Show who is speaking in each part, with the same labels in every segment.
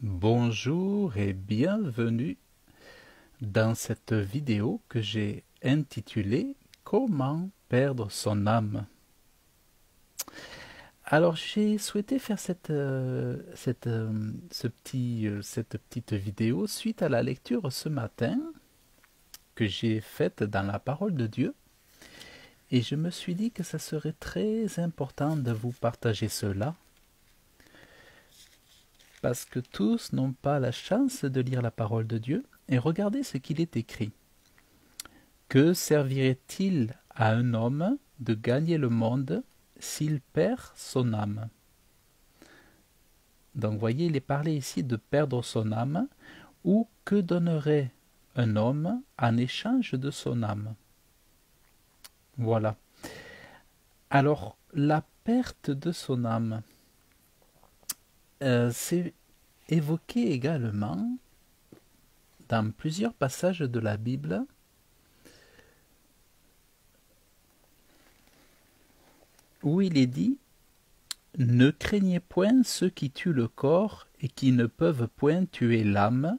Speaker 1: Bonjour et bienvenue dans cette vidéo que j'ai intitulée Comment perdre son âme. Alors j'ai souhaité faire cette petite vidéo suite à la lecture ce matin que j'ai faite dans la parole de Dieu, et je me suis dit que ça serait très important de vous partager cela, parce que tous n'ont pas la chance de lire la parole de Dieu. Et regardez ce qu'il est écrit. Que servirait-il à un homme de gagner le monde s'il perd son âme? Donc voyez, il est parlé ici de perdre son âme, ou que donnerait un homme en échange de son âme? Voilà. Alors, la perte de son âme, c'est évoqué également dans plusieurs passages de la Bible, où il est dit « Ne craignez point ceux qui tuent le corps et qui ne peuvent point tuer l'âme,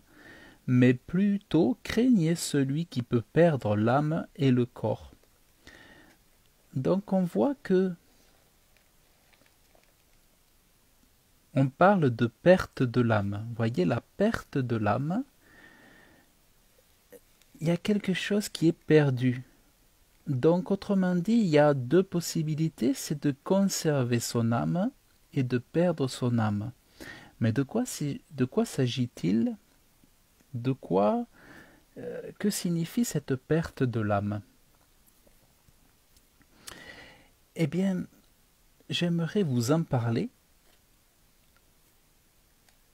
Speaker 1: mais plutôt craignez celui qui peut perdre l'âme et le corps. » Donc on voit que on parle de perte de l'âme. Vous voyez, la perte de l'âme, il y a quelque chose qui est perdu. Donc, autrement dit, il y a deux possibilités, c'est de conserver son âme et de perdre son âme. Mais de quoi s'agit-il? Que signifie cette perte de l'âme? Eh bien, j'aimerais vous en parler.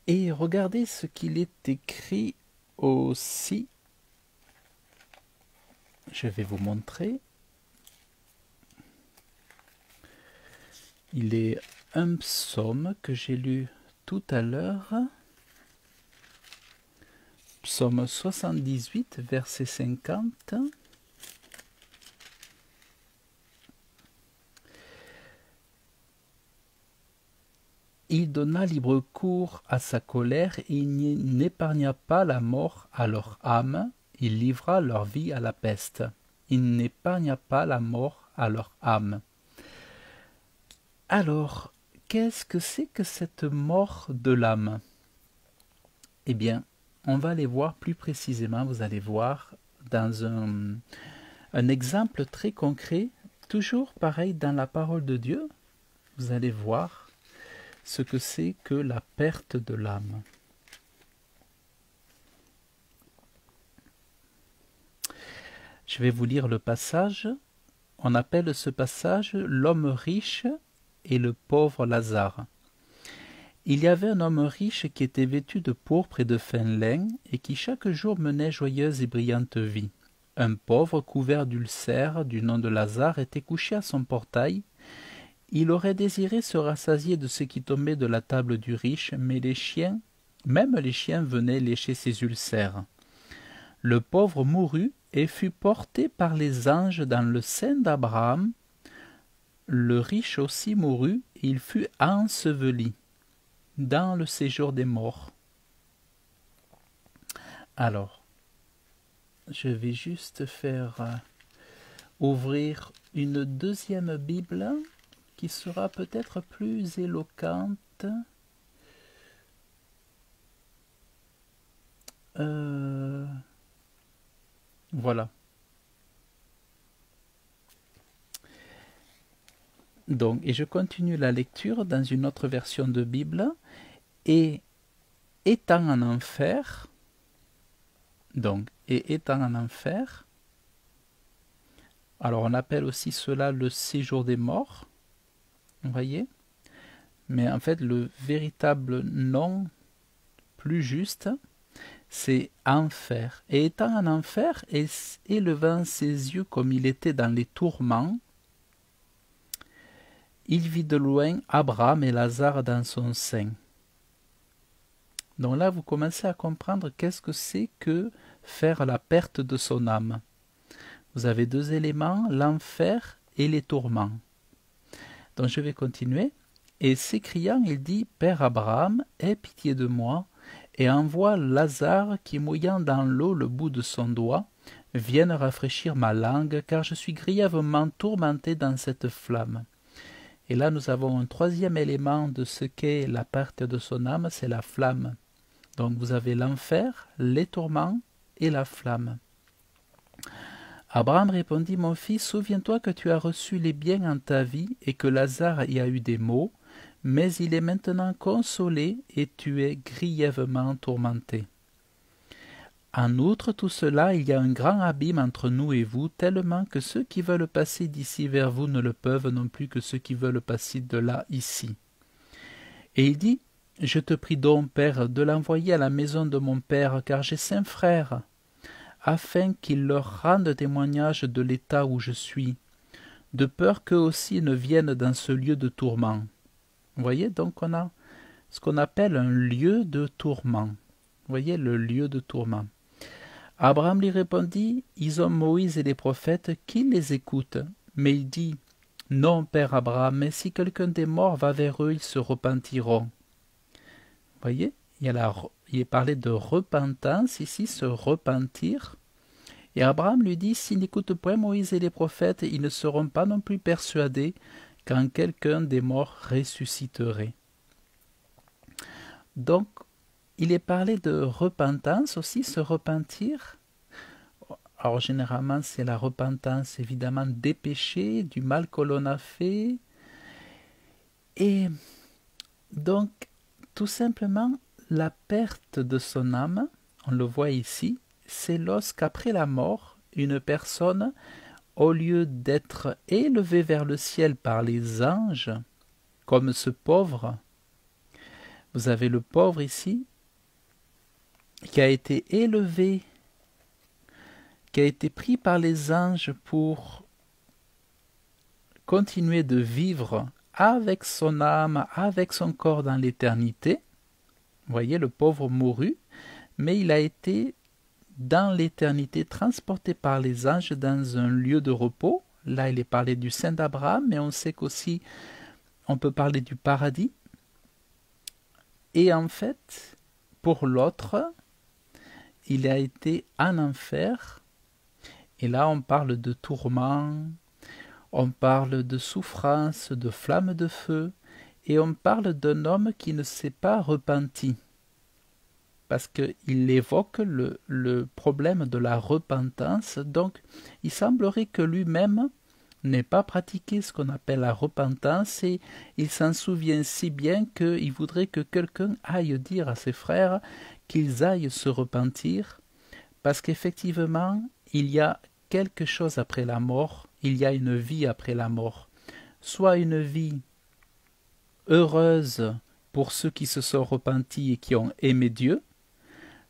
Speaker 1: Et regardez ce qu'il est écrit aussi. Je vais vous montrer. Il est un psaume que j'ai lu tout à l'heure. Psaume 78, verset 50. Il donna libre cours à sa colère et il n'épargna pas la mort à leur âme. Il livra leur vie à la peste. Il n'épargna pas la mort à leur âme. Alors, qu'est-ce que c'est que cette mort de l'âme? Eh bien, on va aller voir plus précisément, vous allez voir, dans un exemple très concret, toujours pareil dans la parole de Dieu, vous allez voir ce que c'est que la perte de l'âme. Je vais vous lire le passage. On appelle ce passage « L'homme riche et le pauvre Lazare ». Il y avait un homme riche qui était vêtu de pourpre et de fin lin, et qui chaque jour menait joyeuse et brillante vie. Un pauvre couvert d'ulcères, du nom de Lazare, était couché à son portail. Il aurait désiré se rassasier de ce qui tombait de la table du riche, mais même les chiens venaient lécher ses ulcères. Le pauvre mourut et fut porté par les anges dans le sein d'Abraham. Le riche aussi mourut, et il fut enseveli dans le séjour des morts. Alors, je vais juste faire ouvrir une deuxième Bible qui sera peut-être plus éloquente. Voilà. Donc, et je continue la lecture dans une autre version de Bible. Et étant en enfer, alors on appelle aussi cela le séjour des morts, vous voyez, mais en fait le véritable nom plus juste, c'est enfer. Et étant en enfer, et élevant ses yeux comme il était dans les tourments, il vit de loin Abraham et Lazare dans son sein. Donc là, vous commencez à comprendre qu'est-ce que c'est que faire la perte de son âme. Vous avez deux éléments, l'enfer et les tourments. Donc je vais continuer. Et s'écriant, il dit « Père Abraham, aie pitié de moi, et envoie Lazare qui, mouillant dans l'eau le bout de son doigt, vienne rafraîchir ma langue, car je suis grièvement tourmenté dans cette flamme. Et là, nous avons un troisième élément de ce qu'est la perte de son âme, c'est la flamme. Donc vous avez l'enfer, les tourments et la flamme. Abraham répondit, « Mon fils, souviens-toi que tu as reçu les biens en ta vie et que Lazare y a eu des maux, mais il est maintenant consolé et tu es grièvement tourmenté. En outre, tout cela, il y a un grand abîme entre nous et vous, tellement que ceux qui veulent passer d'ici vers vous ne le peuvent non plus que ceux qui veulent passer de là ici. » Et il dit, « Je te prie donc, Père, de l'envoyer à la maison de mon Père, car j'ai 5 frères, afin qu'ils leur rendent témoignage de l'état où je suis, de peur qu'eux aussi ne viennent dans ce lieu de tourment. » Vous voyez, donc on a ce qu'on appelle un lieu de tourment. Vous voyez, le lieu de tourment. Abraham lui répondit, « Ils ont Moïse et les prophètes, qu'ils les écoutent. » Mais il dit, « Non, Père Abraham, mais si quelqu'un des morts va vers eux, ils se repentiront. » Vous voyez, il est parlé de repentance, ici, se repentir. Et Abraham lui dit, « S'ils n'écoutent point Moïse et les prophètes, ils ne seront pas non plus persuadés quand quelqu'un des morts ressusciterait. » Donc, il est parlé de repentance aussi, se repentir. Alors, généralement, c'est la repentance, évidemment, des péchés, du mal que l'on a fait. Et donc, tout simplement, la perte de son âme, on le voit ici, c'est lorsqu'après la mort, une personne, au lieu d'être élevée vers le ciel par les anges, comme ce pauvre, vous avez le pauvre ici, qui a été élevé, qui a été pris par les anges pour continuer de vivre avec son âme, avec son corps dans l'éternité. Vous voyez, le pauvre mourut, mais il a été dans l'éternité transporté par les anges dans un lieu de repos. Là, il est parlé du sein d'Abraham, mais on sait qu'aussi on peut parler du paradis. Et en fait, pour l'autre, il a été en enfer. Et là, on parle de tourments, on parle de souffrance, de flammes de feu, et on parle d'un homme qui ne s'est pas repenti. Parce qu'il évoque le problème de la repentance. Donc, il semblerait que lui-même n'ait pas pratiqué ce qu'on appelle la repentance, et il s'en souvient si bien qu'il voudrait que quelqu'un aille dire à ses frères qu'ils aillent se repentir, parce qu'effectivement, il y a quelque chose après la mort, il y a une vie après la mort, soit une vie heureuse pour ceux qui se sont repentis et qui ont aimé Dieu,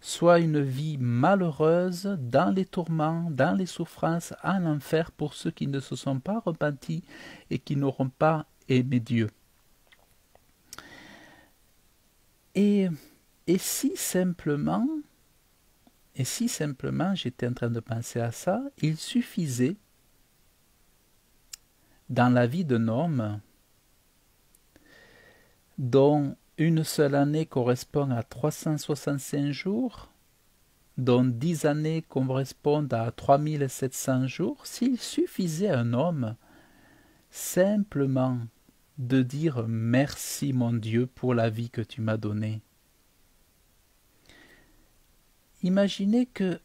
Speaker 1: soit une vie malheureuse dans les tourments, dans les souffrances, en enfer pour ceux qui ne se sont pas repentis et qui n'auront pas aimé Dieu. Et si simplement, j'étais en train de penser à ça, il suffisait dans la vie d'un homme dont une seule année correspond à 365 jours, dont 10 années correspondent à 3700 jours, s'il suffisait à un homme simplement de dire « Merci mon Dieu pour la vie que tu m'as donnée ». Imaginez que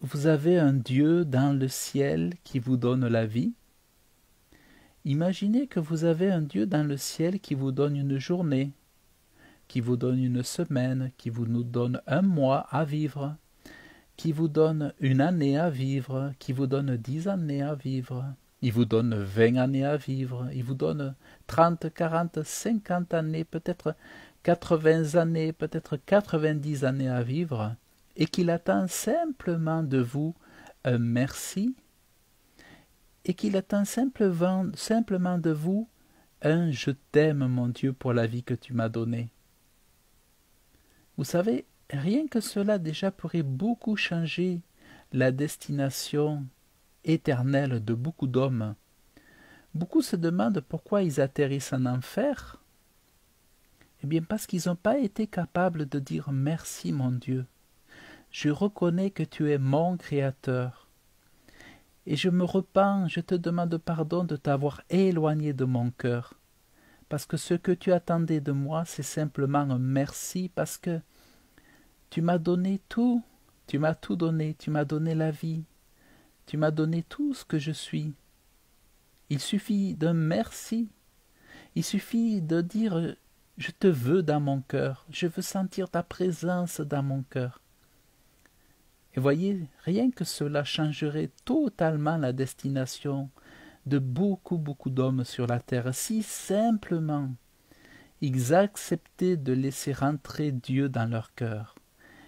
Speaker 1: vous avez un Dieu dans le ciel qui vous donne la vie. Imaginez que vous avez un Dieu dans le ciel qui vous donne une journée, qui vous donne une semaine, qui nous donne un mois à vivre, qui vous donne une année à vivre, qui vous donne 10 années à vivre, il vous donne 20 années à vivre, il vous donne 30, 40, 50 années, peut-être 80 années, peut-être 90 années à vivre, et qu'il attend simplement de vous un merci, et qu'il attend simplement de vous un « Je t'aime, mon Dieu, pour la vie que tu m'as donnée ». Vous savez, rien que cela déjà pourrait beaucoup changer la destination éternelle de beaucoup d'hommes. Beaucoup se demandent pourquoi ils atterrissent en enfer. Eh bien, parce qu'ils n'ont pas été capables de dire merci, mon Dieu. Je reconnais que tu es mon Créateur. Et je me repens, je te demande pardon de t'avoir éloigné de mon cœur. Parce que ce que tu attendais de moi, c'est simplement un merci, parce que tu m'as donné tout. Tu m'as tout donné, tu m'as donné la vie. Tu m'as donné tout ce que je suis. Il suffit d'un merci. Il suffit de dire je te veux dans mon cœur, je veux sentir ta présence dans mon cœur. Et voyez, rien que cela changerait totalement la destination de beaucoup d'hommes sur la terre, si simplement ils acceptaient de laisser rentrer Dieu dans leur cœur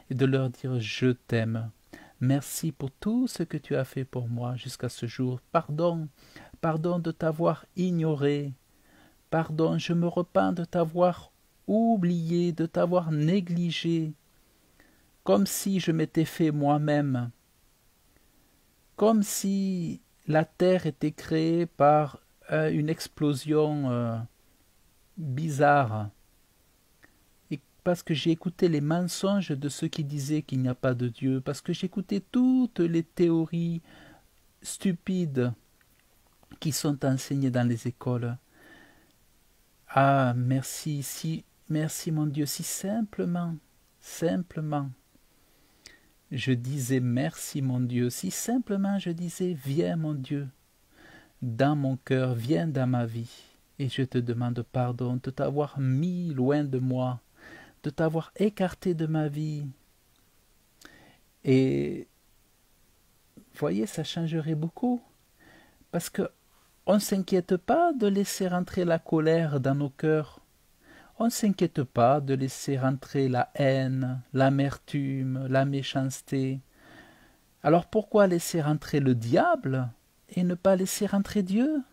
Speaker 1: et de leur dire je t'aime. Merci pour tout ce que tu as fait pour moi jusqu'à ce jour. Pardon, pardon de t'avoir ignoré. Pardon, je me repens de t'avoir oublié, de t'avoir négligé, comme si je m'étais fait moi-même, comme si la terre était créée par une explosion bizarre, et parce que j'ai écouté les mensonges de ceux qui disaient qu'il n'y a pas de Dieu, parce que j'ai écouté toutes les théories stupides qui sont enseignées dans les écoles. Ah, merci, merci mon Dieu, si simplement, je disais merci mon Dieu, si simplement je disais viens mon Dieu, dans mon cœur, viens dans ma vie, et je te demande pardon de t'avoir mis loin de moi, de t'avoir écarté de ma vie. Et voyez, ça changerait beaucoup, parce que on ne s'inquiète pas de laisser rentrer la colère dans nos cœurs. On ne s'inquiète pas de laisser rentrer la haine, l'amertume, la méchanceté. Alors pourquoi laisser rentrer le diable et ne pas laisser rentrer Dieu?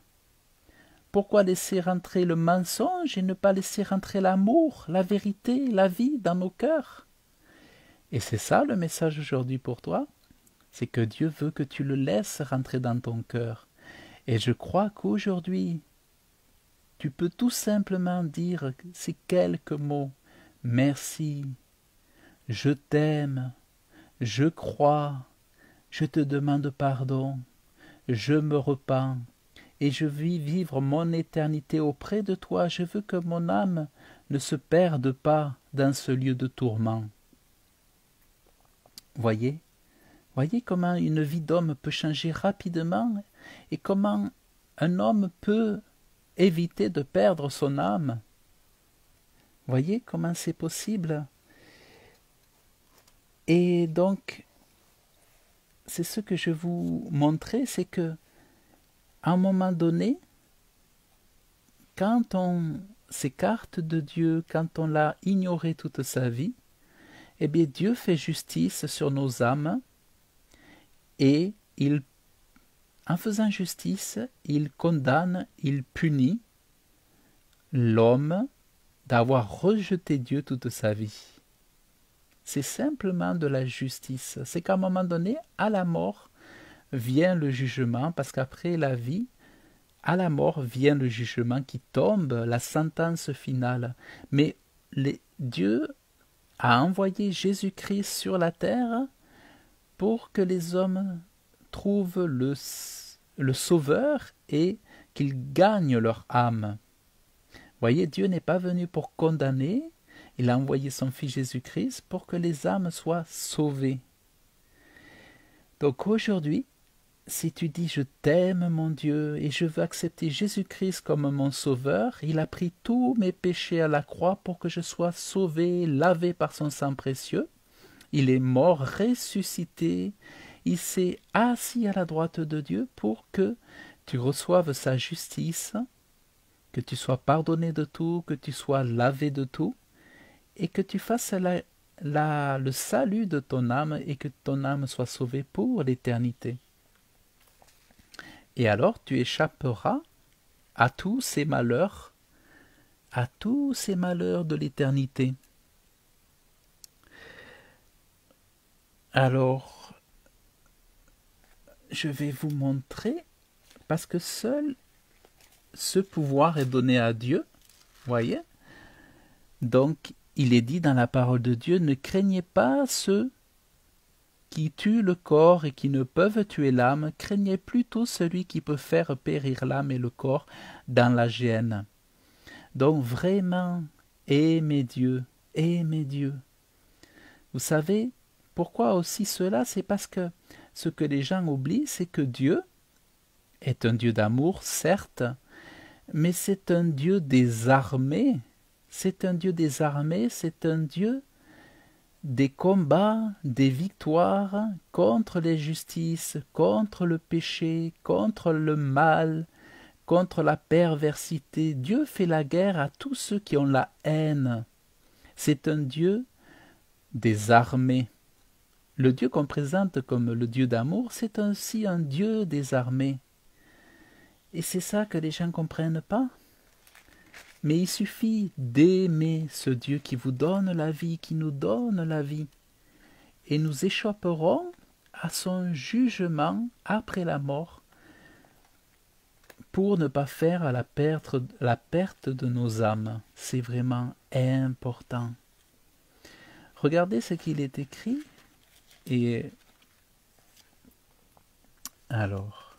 Speaker 1: Pourquoi laisser rentrer le mensonge et ne pas laisser rentrer l'amour, la vérité, la vie dans nos cœurs? Et c'est ça le message aujourd'hui pour toi, c'est que Dieu veut que tu le laisses rentrer dans ton cœur. Et je crois qu'aujourd'hui, tu peux tout simplement dire ces quelques mots. Merci, je t'aime, je crois, je te demande pardon, je me repens, et je veux vivre mon éternité auprès de toi. Je veux que mon âme ne se perde pas dans ce lieu de tourment. Voyez comment une vie d'homme peut changer rapidement et comment un homme peut éviter de perdre son âme. Voyez comment c'est possible. Et donc, c'est ce que je vous montrais, c'est que à un moment donné, quand on s'écarte de Dieu, quand on l'a ignoré toute sa vie, eh bien Dieu fait justice sur nos âmes et en faisant justice, il condamne, il punit l'homme d'avoir rejeté Dieu toute sa vie. C'est simplement de la justice. C'est qu'à un moment donné, à la mort, vient le jugement, parce qu'après la vie, à la mort vient le jugement qui tombe, la sentence finale. Mais Dieu a envoyé Jésus-Christ sur la terre pour que les hommes trouvent le Sauveur et qu'ils gagnent leur âme. Voyez, Dieu n'est pas venu pour condamner, il a envoyé son Fils Jésus-Christ pour que les âmes soient sauvées. Donc aujourd'hui, si tu dis « Je t'aime, mon Dieu, et je veux accepter Jésus-Christ comme mon Sauveur, il a pris tous mes péchés à la croix pour que je sois sauvé, lavé par son sang précieux. Il est mort, ressuscité, il s'est assis à la droite de Dieu pour que tu reçoives sa justice, que tu sois pardonné de tout, que tu sois lavé de tout, et que tu fasses le salut de ton âme et que ton âme soit sauvée pour l'éternité. Et alors tu échapperas à tous ces malheurs de l'éternité. Alors, je vais vous montrer, parce que seul ce pouvoir est donné à Dieu, voyez. Donc, il est dit dans la parole de Dieu, ne craignez pas ceux qui tuent le corps et qui ne peuvent tuer l'âme, craignez plutôt celui qui peut faire périr l'âme et le corps dans la géhenne. Donc vraiment, aimez Dieu, aimez Dieu. Vous savez, pourquoi aussi cela? C'est parce que ce que les gens oublient, c'est que Dieu est un Dieu d'amour, certes, mais c'est un Dieu des armées. C'est un Dieu des armées, c'est un Dieu des combats, des victoires contre les justices, contre le péché, contre le mal, contre la perversité. Dieu fait la guerre à tous ceux qui ont la haine. C'est un Dieu des armées. Le Dieu qu'on présente comme le Dieu d'amour, c'est aussi un Dieu des armées. Et c'est ça que les gens ne comprennent pas. Mais il suffit d'aimer ce Dieu qui vous donne la vie, qui nous donne la vie. Et nous échapperons à son jugement après la mort pour ne pas faire la perte de nos âmes. C'est vraiment important. Regardez ce qu'il est écrit. Et alors,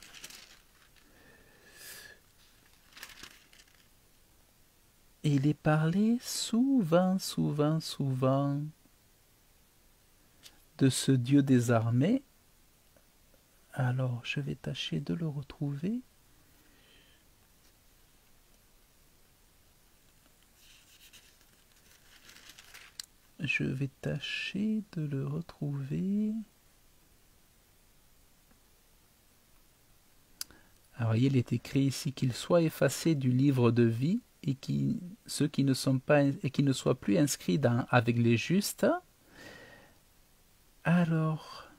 Speaker 1: il est parlé souvent de ce Dieu des armées. Alors, je vais tâcher de le retrouver. Je vais tâcher de le retrouver. Alors, il est écrit ici qu'il soit effacé du livre de vie et ceux qui ne sont pas et qui ne soient plus inscrits avec les justes. Alors,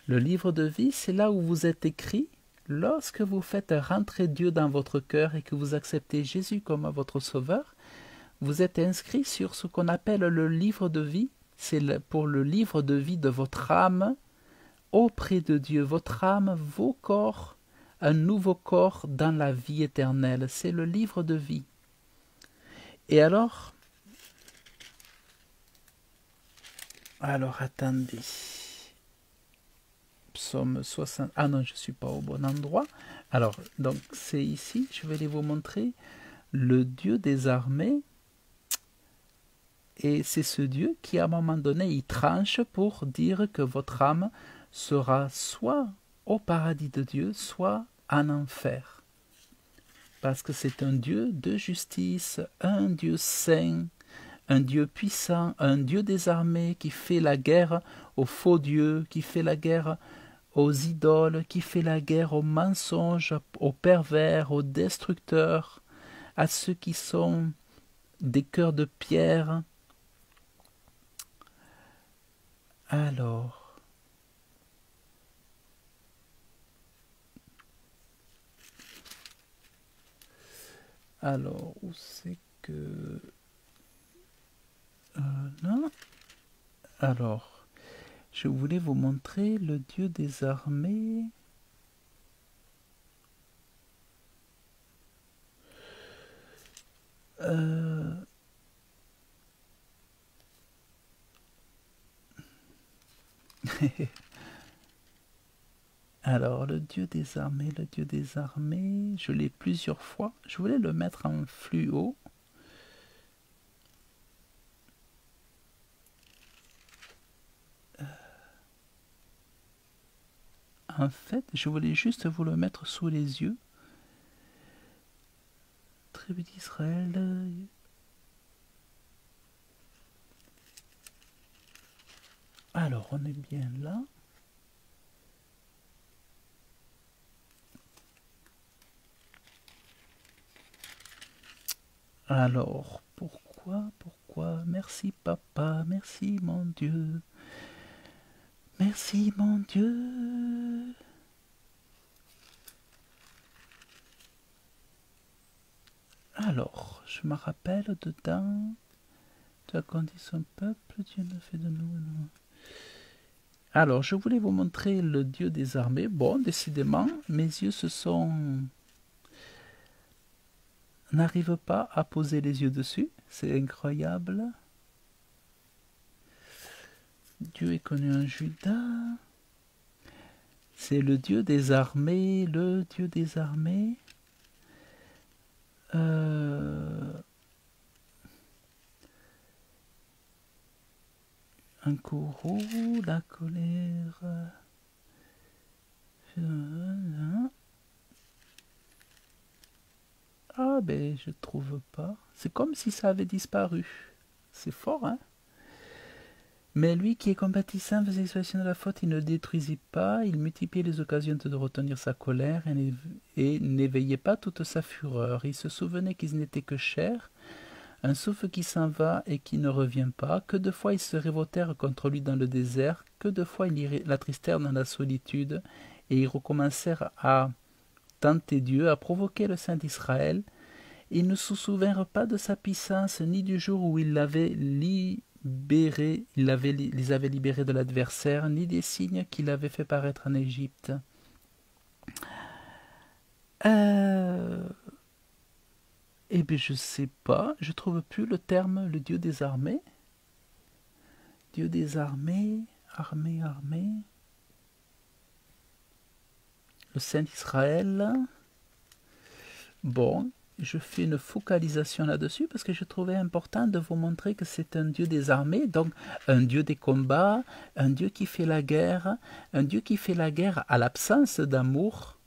Speaker 1: le livre de vie, c'est là où vous êtes écrit lorsque vous faites rentrer Dieu dans votre cœur et que vous acceptez Jésus comme votre sauveur. Vous êtes inscrit sur ce qu'on appelle le livre de vie. C'est pour le livre de vie de votre âme auprès de Dieu. Votre âme, vos corps, un nouveau corps dans la vie éternelle. C'est le livre de vie. Et alors attendez. Psaume 60. Ah non, je ne suis pas au bon endroit. Alors, donc c'est ici, je vais vous montrer le Dieu des armées. Et c'est ce Dieu qui, à un moment donné, il tranche pour dire que votre âme sera soit au paradis de Dieu, soit en enfer. Parce que c'est un Dieu de justice, un Dieu saint, un Dieu puissant, un Dieu des armées qui fait la guerre aux faux dieux, qui fait la guerre aux idoles, qui fait la guerre aux mensonges, aux pervers, aux destructeurs, à ceux qui sont des cœurs de pierre. Alors, où c'est que... non. Alors, je voulais vous montrer le Dieu des armées. Alors, le Dieu des armées, je l'ai plusieurs fois. Je voulais le mettre en fluo. En fait, je voulais juste vous le mettre sous les yeux. Tribu d'Israël. Alors, on est bien là. Alors, pourquoi? Merci papa, merci mon Dieu. Merci mon Dieu. Alors, je me rappelle dedans. Tu as conduit son peuple, Dieu ne fait de nous. Alors, je voulais vous montrer le Dieu des armées. Bon, décidément, mes yeux n'arrivent pas à poser les yeux dessus. C'est incroyable. Dieu est connu en Juda. C'est le Dieu des armées, le Dieu des armées. Un courroux, la colère. Ah ben je trouve pas. C'est comme si ça avait disparu. C'est fort, hein? Mais lui qui est compatissant faisait expression de la faute, il ne détruisit pas, il multipliait les occasions de retenir sa colère et n'éveillait pas toute sa fureur. Il se souvenait qu'ils n'étaient que chair, un souffle qui s'en va et qui ne revient pas. Que de fois ils se révoltèrent contre lui dans le désert, que de fois ils l'attristèrent dans la solitude, et ils recommencèrent à tenter Dieu, à provoquer le Saint d'Israël. Ils ne se souvinrent pas de sa puissance, ni du jour où il l'avait libérés, les avait libérés de l'adversaire, ni des signes qu'il avait fait paraître en Égypte. Eh bien, je sais pas, je trouve plus le terme, le Dieu des armées. Dieu des armées, armée. Le Saint d'Israël. Bon, je fais une focalisation là-dessus parce que je trouvais important de vous montrer que c'est un Dieu des armées, donc un Dieu des combats, un Dieu qui fait la guerre, un Dieu qui fait la guerre à l'absence d'amour,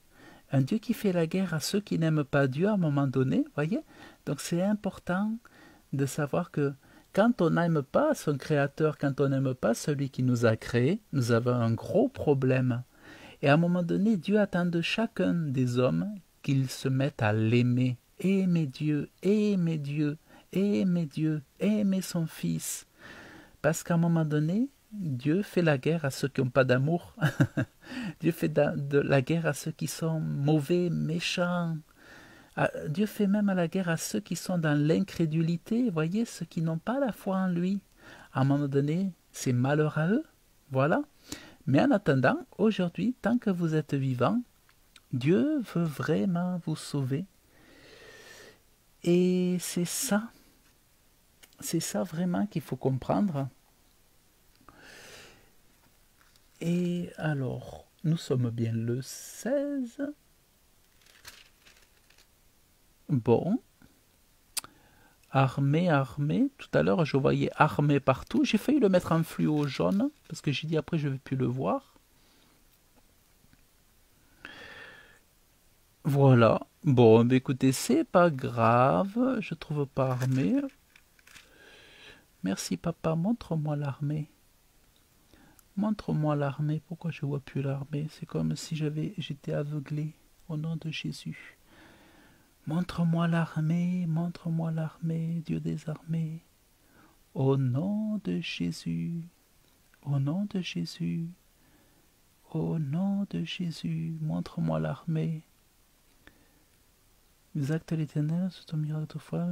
Speaker 1: un Dieu qui fait la guerre à ceux qui n'aiment pas Dieu à un moment donné, voyez. Donc c'est important de savoir que quand on n'aime pas son Créateur, quand on n'aime pas celui qui nous a créés, nous avons un gros problème. Et à un moment donné, Dieu attend de chacun des hommes qu'ils se mettent à l'aimer. Aimer Dieu, aimer Dieu, aimer Dieu, aimer son Fils. Parce qu'à un moment donné, Dieu fait la guerre à ceux qui n'ont pas d'amour. Dieu fait de la guerre à ceux qui sont mauvais, méchants. Dieu fait même la guerre à ceux qui sont dans l'incrédulité, voyez, ceux qui n'ont pas la foi en lui. À un moment donné, c'est malheur à eux. Voilà. Mais en attendant, aujourd'hui, tant que vous êtes vivant, Dieu veut vraiment vous sauver. Et c'est ça vraiment qu'il faut comprendre. Et alors, nous sommes bien le 16. Bon. Armée. Tout à l'heure, je voyais armée partout. J'ai failli le mettre en fluo jaune, parce que j'ai dit après, je ne vais plus le voir. Voilà. Bon, bah écoutez, c'est pas grave. Je trouve pas armée. Merci papa, montre-moi l'armée. Montre-moi l'armée. Pourquoi je vois plus l'armée? C'est comme si j'étais aveuglé. Au nom de Jésus. Montre-moi l'armée, Dieu des armées. Au nom de Jésus. Au nom de Jésus. Au nom de Jésus. Montre-moi l'armée. Les actes de l'Éternel sont au milieu de ta foi.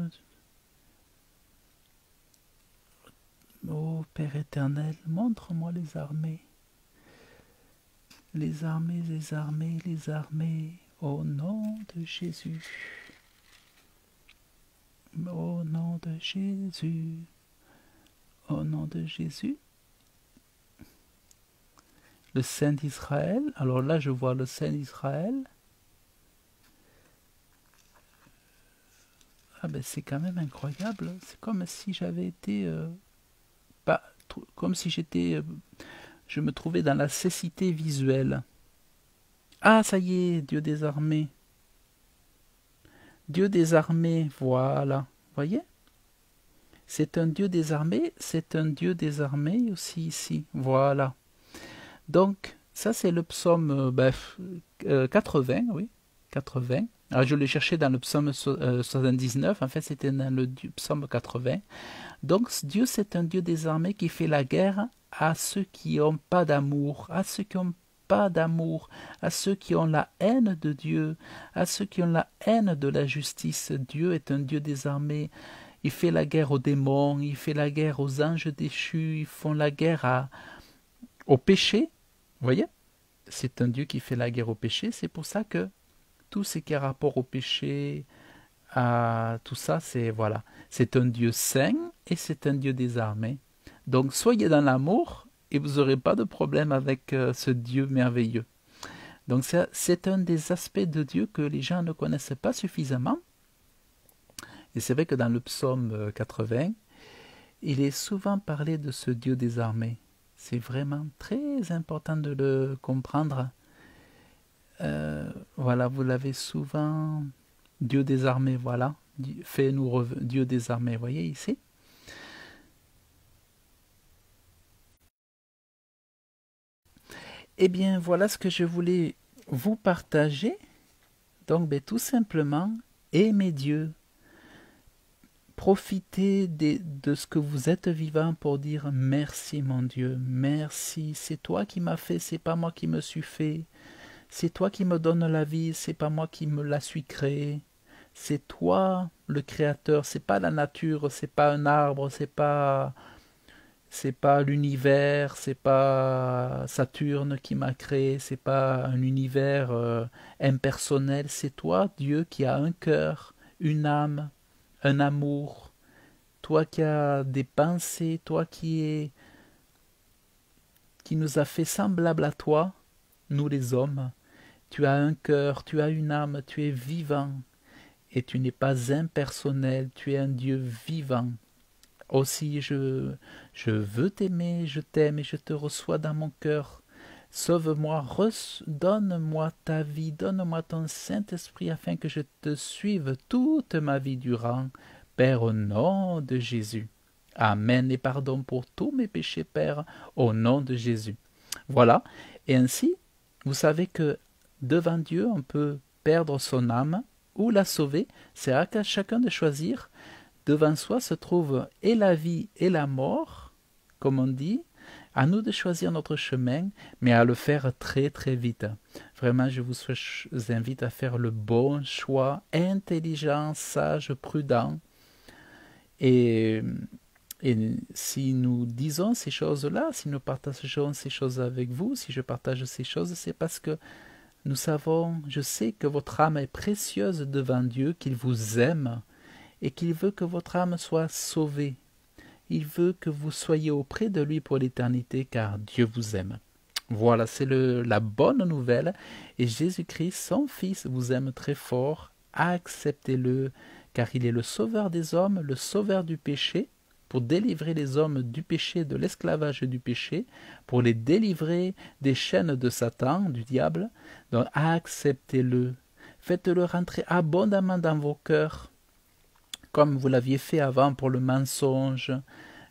Speaker 1: Ô Père éternel, montre-moi les armées. Les armées, au nom de Jésus. Au nom de Jésus. Au nom de Jésus. Le Saint d'Israël. Alors là, je vois le Saint d'Israël. Ah ben c'est quand même incroyable. C'est comme si j'avais été... comme si je me trouvais dans la cécité visuelle. Ah, ça y est, Dieu des armées. Dieu des armées, voilà. Voyez? C'est un Dieu des armées, aussi ici. Voilà. Donc, ça c'est le psaume 80, oui. 80. Alors, je l'ai cherché dans le psaume 79, en fait c'était dans le psaume 80. Donc Dieu c'est un Dieu des armées qui fait la guerre à ceux qui n'ont pas d'amour, à ceux qui ont la haine de Dieu, à ceux qui ont la haine de la justice. Dieu est un Dieu des armées. Il fait la guerre aux démons, il fait la guerre aux anges déchus, ils font la guerre au péché. Vous voyez? C'est un Dieu qui fait la guerre au péché. C'est pour ça que tout ce qui a rapport au péché, tout ça, c'est voilà, c'est un Dieu saint et c'est un Dieu des armées. Donc soyez dans l'amour et vous n'aurez pas de problème avec ce Dieu merveilleux. Donc c'est un des aspects de Dieu que les gens ne connaissent pas suffisamment. Et c'est vrai que dans le psaume 80, il est souvent parlé de ce Dieu des armées. C'est vraiment très important de le comprendre. Voilà, vous l'avez souvent, Dieu des armées, voilà. Fais-nous Dieu des armées, voyez ici. Eh bien, voilà ce que je voulais vous partager. Donc, tout simplement, aimez Dieu. Profitez de ce que vous êtes vivant pour dire merci mon Dieu, merci, c'est toi qui m'as fait, c'est pas moi qui me suis fait, c'est toi qui me donnes la vie, c'est pas moi qui me la suis créée, c'est toi le créateur, c'est pas la nature, c'est pas un arbre, c'est pas l'univers, c'est pas Saturne qui m'a créé, c'est pas un univers impersonnel, c'est toi Dieu qui a un cœur, une âme, un amour, toi qui as des pensées, toi qui nous a fait semblable à toi, nous les hommes. Tu as un cœur, tu as une âme, tu es vivant et tu n'es pas impersonnel, tu es un Dieu vivant. Aussi, je veux t'aimer, je t'aime et je te reçois dans mon cœur. Sauve-moi, donne-moi ta vie, donne-moi ton Saint-Esprit afin que je te suive toute ma vie durant. Père, au nom de Jésus. Amen et pardon pour tous mes péchés, Père, au nom de Jésus. Voilà. Et ainsi, vous savez que devant Dieu, on peut perdre son âme ou la sauver. C'est à chacun de choisir. Devant soi se trouve et la vie et la mort, comme on dit. À nous de choisir notre chemin, mais à le faire très très vite. Vraiment, je vous invite à faire le bon choix, intelligent, sage, prudent. Et si nous disons ces choses-là, si nous partageons ces choses avec vous, si je partage ces choses, c'est parce que nous savons, je sais que votre âme est précieuse devant Dieu, qu'il vous aime et qu'il veut que votre âme soit sauvée. Il veut que vous soyez auprès de lui pour l'éternité, car Dieu vous aime. Voilà, c'est la bonne nouvelle. Et Jésus-Christ, son Fils, vous aime très fort. Acceptez-le, car il est le sauveur des hommes, le sauveur du péché, pour délivrer les hommes du péché, de l'esclavage du péché, pour les délivrer des chaînes de Satan, du diable. Donc acceptez-le. Faites-le rentrer abondamment dans vos cœurs, comme vous l'aviez fait avant pour le mensonge,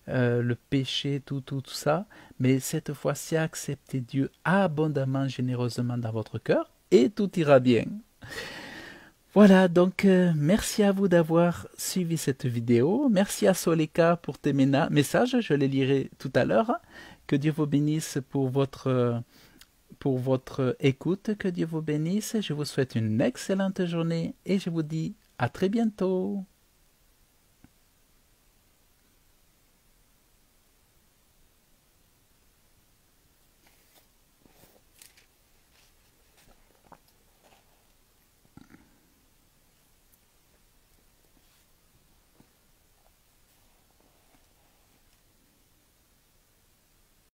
Speaker 1: le péché, tout ça. Mais cette fois-ci, acceptez Dieu abondamment, généreusement dans votre cœur et tout ira bien. Voilà, donc merci à vous d'avoir suivi cette vidéo. Merci à Soleka pour tes messages, je les lirai tout à l'heure. Que Dieu vous bénisse pour votre écoute, que Dieu vous bénisse. Je vous souhaite une excellente journée et je vous dis à très bientôt.